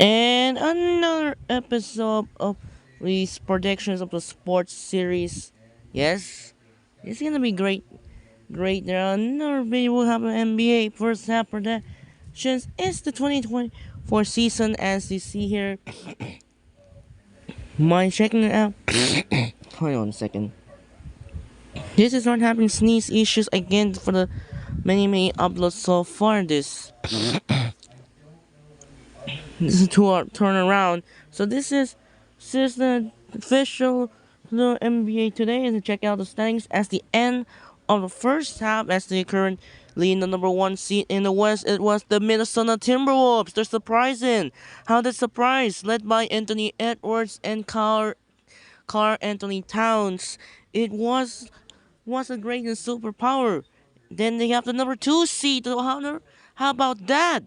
And another episode of these predictions of the sports series. Yes, it's gonna be great. Great. There are another video will have an NBA first half predictions. It's the 2024 season as you see here. Mind checking it out? Hold on a second. This is not having sneeze issues again for the many uploads so far. This is to our turnaround. So this is the official the NBA today, and to check out the standings as the end of the first half as they currently in the number one seed in the West. It was the Minnesota Timberwolves. They're surprising. How they surprise, led by Anthony Edwards and Carl Anthony Towns. It was a great and superpower. Then they have the number two seed. How about that?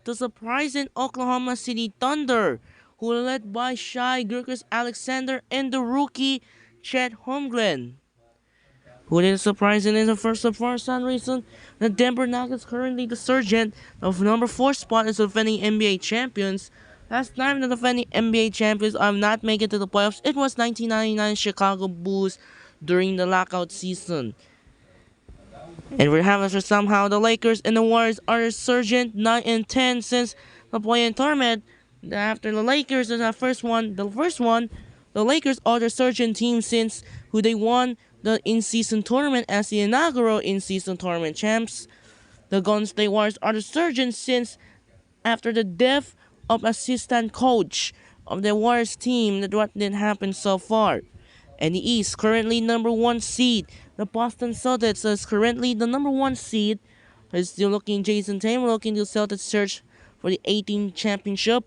The surprising Oklahoma City Thunder, who are led by Shai Gilgeous Alexander and the rookie Chet Holmgren. Who is surprising in the first of for some reason, the Denver Nuggets currently the surgeon of number four spot is defending NBA champions. Last time the defending NBA champions have not make it to the playoffs, it was 1999 Chicago Bulls during the lockout season. And we're having for somehow the Lakers and the Warriors are resurgent 9 and 10 since the play-in tournament. After the Lakers is the Lakers are the resurgent team since who they won the in-season tournament as the inaugural in-season tournament champs. The Golden State Warriors are the resurgent since after the death of assistant coach of the Warriors team that what didn't happen so far. And the East, currently number one seed. The Boston Celtics is currently the number one seed. Is still looking Jason Tatum looking to Celtics search for the 18th championship.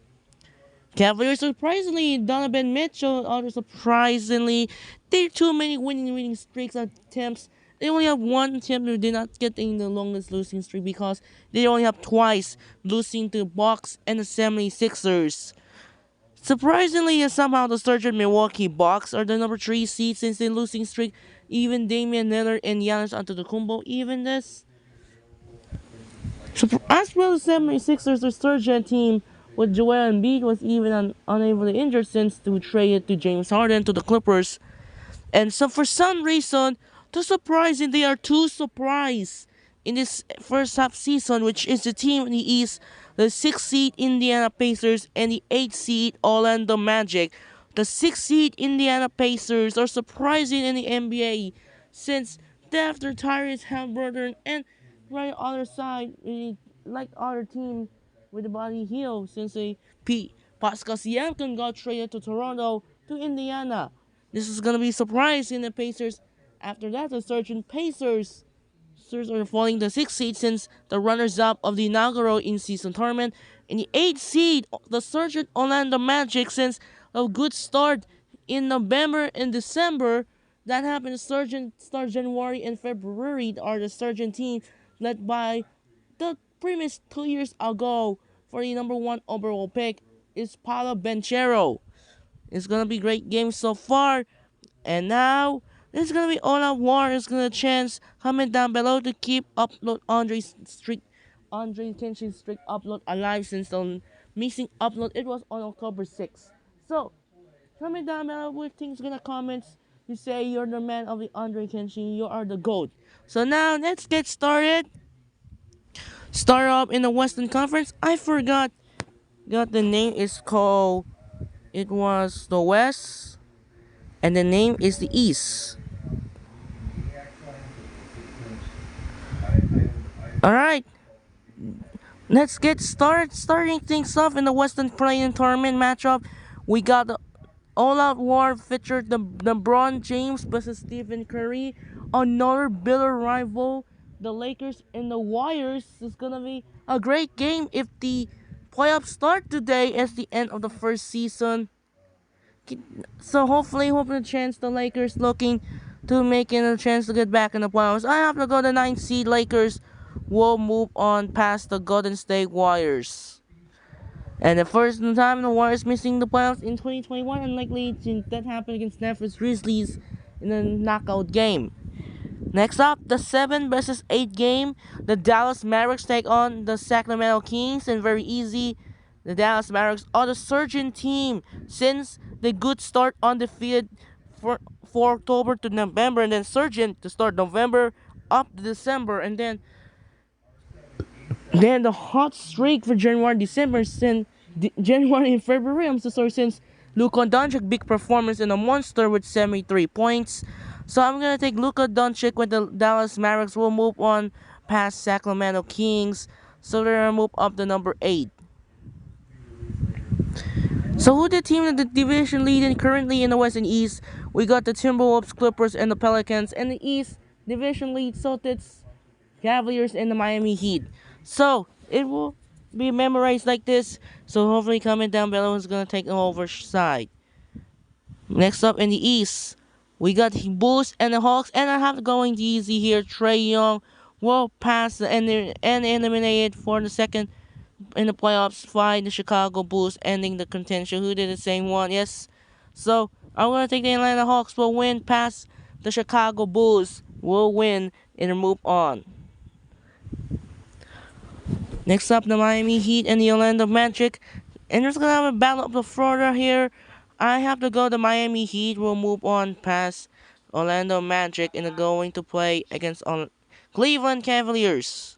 Cavaliers surprisingly, Donovan Mitchell, others surprisingly, there are too many winning streaks attempts. They only have one attempt who did not get in the longest losing streak because they only have twice losing to Bucks and the 76ers. Surprisingly, somehow the surging Milwaukee Bucks are the number three seed since their losing streak. Even Damian Lillard and Giannis Antetokounmpo, even this. As well as 76ers, the surging team with Joel Embiid was even unable to injure since to trade it to James Harden to the Clippers. And so for some reason, the surprising they are too surprised in this first half season, which is the team in the East, the 6th seed Indiana Pacers and the 8th seed Orlando Magic. The 6th seed Indiana Pacers are surprising in the NBA since after Tyrese Halliburton and right other side, like other team with the body heel since Pascal Siakam got traded to Toronto to Indiana. This is gonna be a surprise in the Pacers. After that, the surging Pacers are falling the 6th seed since the runners-up of the inaugural in-season tournament. In the 8th seed, the surging Orlando Magic since a good start in November and December. That happened to start January and February are the surging team led by the previous 2 years ago for the number one overall pick is Paolo Banchero. It's gonna be great game so far. And now it's gonna be all out war. It's gonna chance comment down below to keep upload Andre Kenshin's streak upload alive since the missing upload it was on October 6th. So comment down below what things gonna comments. You say you're the man of the Andre Kenshin, you are the GOAT. So now let's get started. Start off in the Western Conference. I forgot the name is called it was the West and the name is the East. Alright, let's get started. Starting things off in the Western Play-in Tournament matchup, we got the all-out war featured the LeBron James versus Stephen Curry. Another bitter rival, the Lakers and the Warriors. Is gonna be a great game if the playoffs start today as the end of the first season. So hopefully a chance the Lakers looking to making a chance to get back in the playoffs. I have to go the 9th seed Lakers will move on past the Golden State Warriors. And the first time the Warriors missing the playoffs in 2021, unlikely that happened against Memphis Grizzlies in the knockout game. Next up, the 7 versus 8 game. The Dallas Mavericks take on the Sacramento Kings, and very easy. the Dallas Mavericks are the surging team since the good start undefeated for October to November, and then surging to start November up to December, and then the hot streak for January, December, since January and February. I'm so sorry, since Luka Doncic big performance in a monster with 73 points. So I'm gonna take Luka Doncic with the Dallas Mavericks. We'll move on past Sacramento Kings, so they're gonna move up to number 8. So who the team in the division leading currently in the West and East? We got the Timberwolves, Clippers, and the Pelicans. And the East division lead Celtics, Cavaliers, and the Miami Heat. So it will be memorized like this. So hopefully comment down below who's gonna take the over side. Next up in the East, we got the Bulls and the Hawks, and I have going easy here. Trae Young will pass and eliminated for the second in the playoffs fight the Chicago Bulls, ending the contention. Who did the same one? Yes. So I'm gonna take the Atlanta Hawks will win past the Chicago Bulls. Will win and move on. Next up, the Miami Heat and the Orlando Magic. And there's gonna have a battle of the Florida here. I have to go the Miami Heat. Will move on past Orlando Magic and are going to play against Cleveland Cavaliers.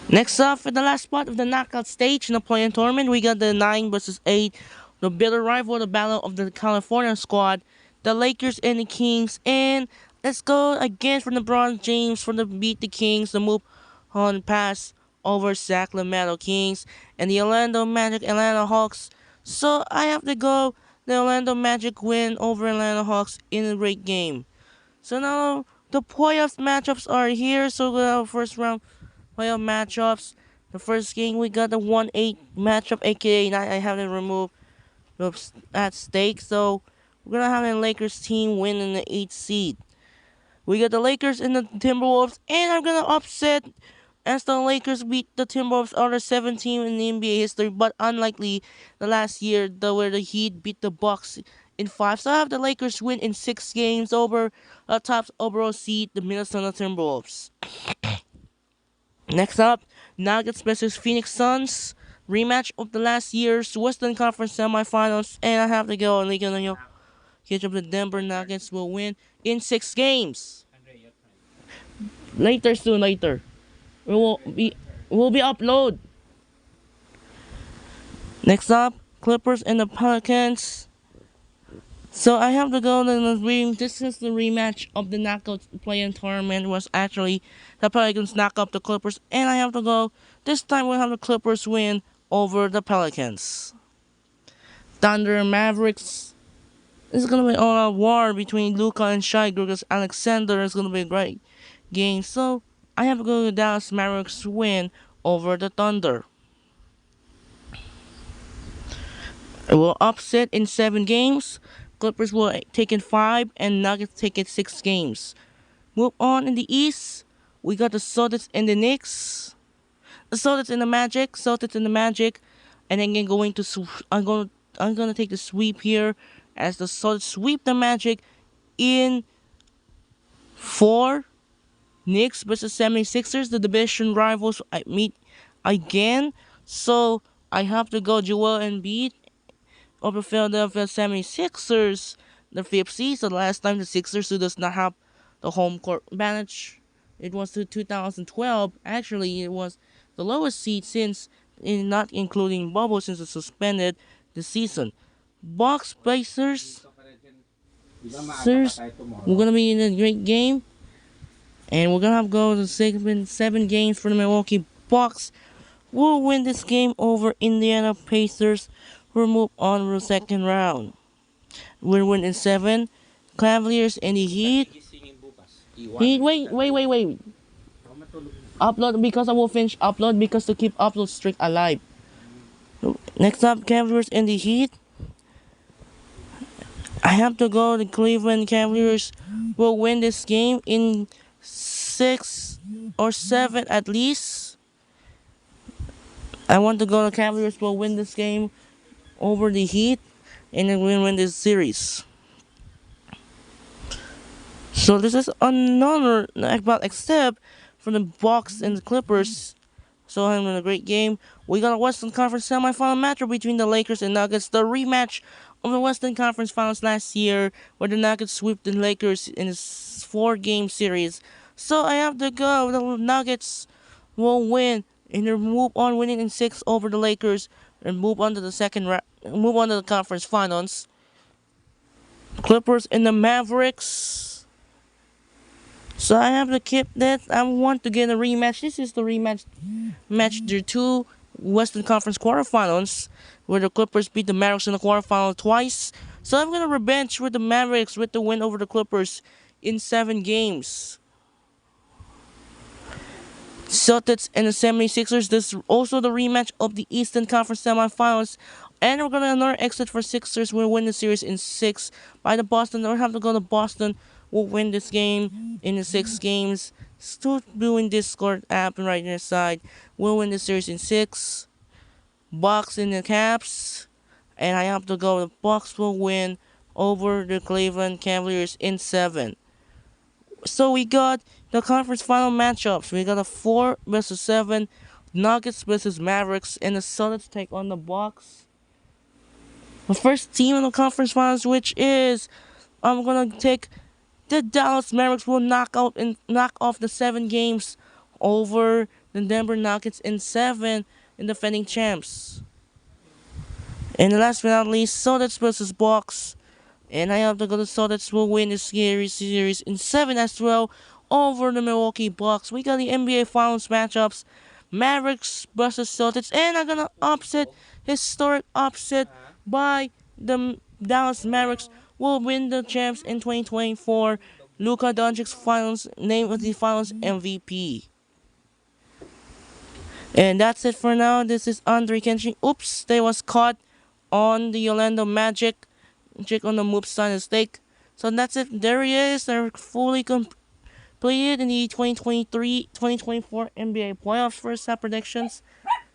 Next up, for the last spot of the knockout stage in the play-in tournament, we got the 9 versus 8, the bitter rival, the battle of the California squad, the Lakers and the Kings. And let's go again for LeBron James for the beat the Kings, the move on pass over Sacramento Kings, and the Orlando Magic, Atlanta Hawks. So I have to go the Orlando Magic win over Atlanta Hawks in a great game. So now the playoffs matchups are here. So we have first round playoff matchups. The first game we got the 1-8 matchup, aka I have to remove at stake. So we're gonna have a Lakers team win in the 8th seed. We got the Lakers and the Timberwolves, and I'm gonna upset as the Lakers beat the Timberwolves, other 7 team in the NBA history, but unlikely the last year where the Heat beat the Bucks in 5. So I have the Lakers win in 6 games over top overall seed, the Minnesota Timberwolves. Next up, Nuggets versus Phoenix Suns. Rematch of the last year's Western Conference semifinals. And I have to go and catch up the Denver Nuggets will win in 6 games. Later, soon, later. It will be upload. Next up, Clippers and the Pelicans. So I have to go and this is the rematch of the knockout play-in tournament. Was actually the Pelicans knock up the Clippers, and I have to go. This time we'll have the Clippers win over the Pelicans. Thunder and Mavericks. This is gonna be all a war between Luka and Shai Alexander. Is gonna be a great game. So I have to go to Dallas Mavericks win over the Thunder. It will upset in 7 games. Clippers will take in 5 and Nuggets take in 6 games. Move on in the East. We got the Celtics and the Knicks. The Celtics and the Magic, and then I'm gonna take the sweep here as the Celtics sweep the Magic in 4. Knicks versus 76ers, the division rivals meet again. So I have to go Joel Embiid over Philadelphia 76ers, the 5th seed. So the last time the Sixers, who does not have the home court advantage, it was to 2012. Actually, it was the lowest seed since, not including bubble, since it suspended the season. Bucks Pacers, we're gonna be in a great game, and we're gonna have to go to 7 games for the Milwaukee Bucks. We'll win this game over Indiana Pacers. We'll move on to the second round. We'll win in 7. Cavaliers and the Heat. Wait. Upload because I will finish upload because to keep upload streak alive. Next up, Cavaliers and the Heat. I have to go the Cleveland Cavaliers will win this game in 6 or 7 at least. I want to go the Cavaliers will win this game over the Heat and then we'll win this series. So this is another about except for the Bucks and the Clippers. So having a great game. We got a Western Conference semifinal matchup between the Lakers and Nuggets. The rematch of the Western Conference Finals last year, where the Nuggets swept the Lakers in a 4-game series. So I have to go. The Nuggets will win and they move on, winning in 6 over the Lakers, and move on to the move on to the conference finals. Clippers and the Mavericks. So I have to keep that. I want to get a rematch. This is the rematch match their two Western Conference quarterfinals, where the Clippers beat the Mavericks in the quarterfinal twice. So I'm gonna revenge with the Mavericks with the win over the Clippers in 7 games. Celtics and the 76ers. This is also the rematch of the Eastern Conference semifinals. And we're gonna another exit for Sixers. We'll win the series in 6 by the Boston. We'll have to go to Boston. We'll win this game in the 6 games. Still doing this score app right near side. We'll win the series in 6. Bucks in the Caps. And I have to go. The Bucks will win over the Cleveland Cavaliers in 7. So we got the conference final matchups. We got a 4 versus 7, Nuggets versus Mavericks, and the Celtics take on the Bucks. The first team in the conference finals, which is I'm gonna take the Dallas Mavericks, will knock off the 7 games over the Denver Nuggets in 7 in defending champs. And last but not least, Celtics versus Bucks. And I have to go to Celtics will win the series in 7 as well over the Milwaukee Bucks. We got the NBA Finals matchups, Mavericks versus Celtics, and I'm gonna historic upset by the Dallas Mavericks will win the champs in 2024. Luka Doncic's finals name of the finals MVP. And that's it for now. This is Andre Kenshin. Oops, they was caught on the Orlando Magic. Check on the move sign and stake. So that's it. There he is. They're fully completed in the 2023-2024 NBA playoffs first half predictions.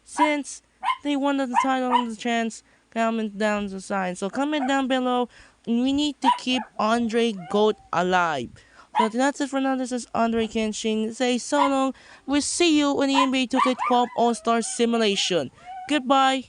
Since they won the title and the chance, comment down the side. So comment down below. We need to keep Andre GOAT alive. So that's it for now. This is Andre Kenshin. Say so long. We'll see you in the NBA 2K12 All-Star Simulation. Goodbye.